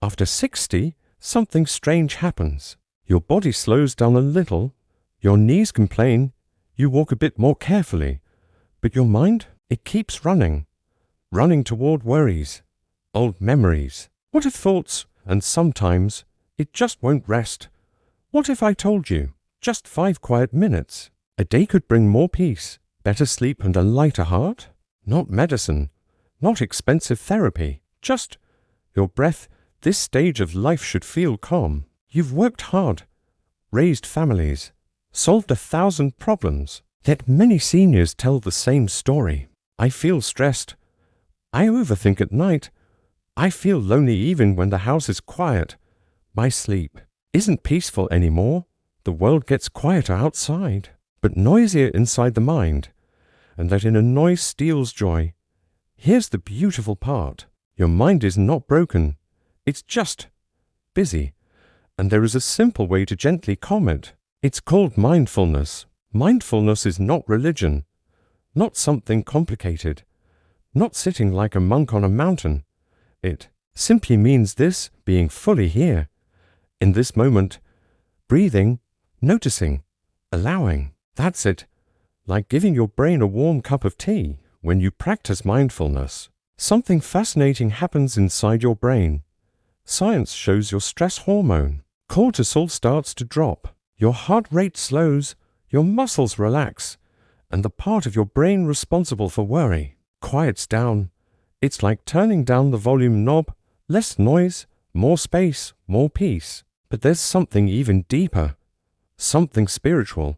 After 60, something strange happens. Your body slows down a little, your knees complain, you walk a bit more carefully, but your mind, it keeps running toward worries, old memories. What if thoughts, and sometimes it just won't rest. What if I told you, just 5 quiet minutes a day could bring more peace, better sleep and a lighter heart? Not medicine, not expensive therapy, just your breath. This stage of life should feel calm. You've worked hard, raised families, solved 1,000 problems. Yet many seniors tell the same story. I feel stressed. I overthink at night. I feel lonely even when the house is quiet. My sleep isn't peaceful anymore. The world gets quieter outside, but noisier inside the mind, and that inner noise steals joy. Here's the beautiful part. Your mind is not broken. It's just busy, and there is a simple way to gently calm it. It's called mindfulness. Mindfulness is not religion, not something complicated, not sitting like a monk on a mountain. It simply means this: being fully here, in this moment, breathing, noticing, allowing. That's it. Like giving your brain a warm cup of tea. When you practice mindfulness, something fascinating happens inside your brain. Science shows your stress hormone, cortisol, starts to drop. Your heart rate slows, your muscles relax, and the part of your brain responsible for worry quiets down. It's like turning down the volume knob. Less noise, more space, more peace. But there's something even deeper, something spiritual,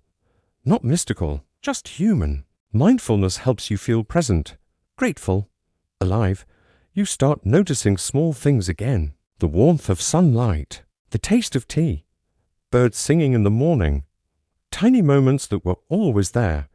not mystical, just human. Mindfulness helps you feel present, grateful, alive. You start noticing small things again. The warmth of sunlight, the taste of tea, birds singing in the morning. Tiny moments that were always there,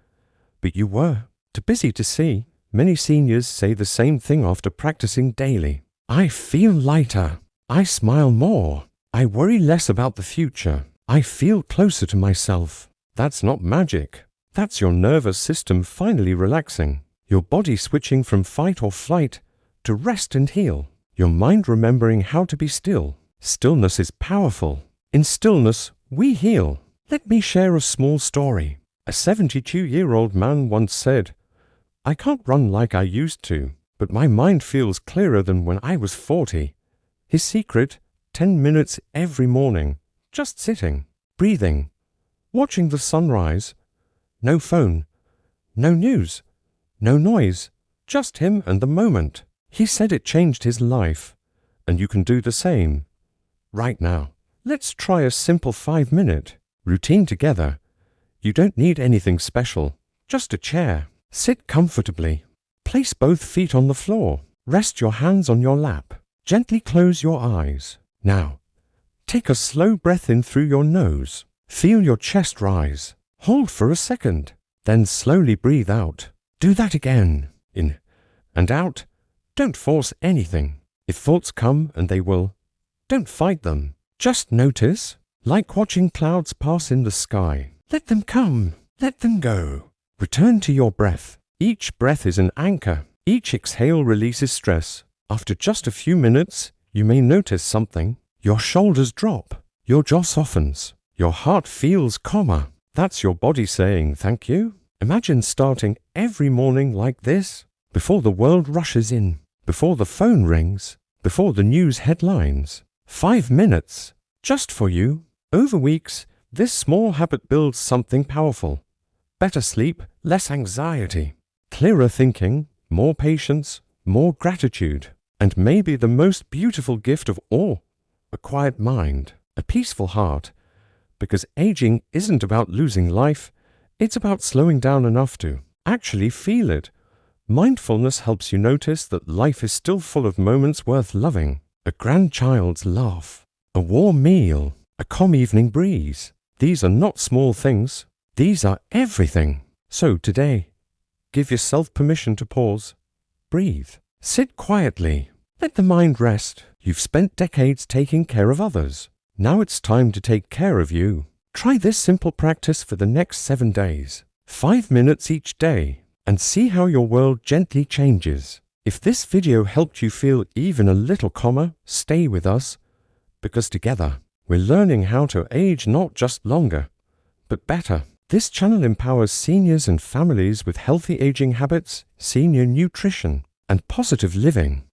but you were too busy to see. Many seniors say the same thing after practicing daily. I feel lighter. I smile more. I worry less about the future. I feel closer to myself. That's not magic. That's your nervous system finally relaxing. Your body switching from fight or flight to rest and heal. Your mind remembering how to be still. Stillness is powerful. In stillness, we heal. Let me share a small story. A 72-year-old man once said, "I can't run like I used to, but my mind feels clearer than when I was 40. His secret, 10 minutes every morning, just sitting, breathing, watching the sunrise. No phone, no news, no noise, just him and the moment. He said it changed his life, and you can do the same. Right now, let's try a simple 5-minute routine together. You don't need anything special, just a chair. Sit comfortably. Place both feet on the floor. Rest your hands on your lap. Gently close your eyes. Now, take a slow breath in through your nose. Feel your chest rise. Hold for a second. Then slowly breathe out. Do that again. In and out. Don't force anything. If thoughts come, and they will, don't fight them. Just notice, like watching clouds pass in the sky. Let them come. Let them go. Return to your breath. Each breath is an anchor. Each exhale releases stress. After just a few minutes, you may notice something. Your shoulders drop. Your jaw softens. Your heart feels calmer. That's your body saying thank you. Imagine starting every morning like this, before the world rushes in, before the phone rings, before the news headlines. 5 minutes, just for you. Over weeks, this small habit builds something powerful. Better sleep, less anxiety, clearer thinking, more patience, more gratitude, and maybe the most beautiful gift of all, a quiet mind, a peaceful heart. Because aging isn't about losing life, it's about slowing down enough to actually feel it. Mindfulness helps you notice that life is still full of moments worth loving. A grandchild's laugh, a warm meal, a calm evening breeze. These are not small things. These are everything. So today, give yourself permission to pause. Breathe. Sit quietly. Let the mind rest. You've spent decades taking care of others. Now it's time to take care of you. Try this simple practice for the next 7 days. 5 minutes each day, and see how your world gently changes. If this video helped you feel even a little calmer, stay with us, because together we're learning how to age not just longer, but better. This channel empowers seniors and families with healthy aging habits, senior nutrition, and positive living.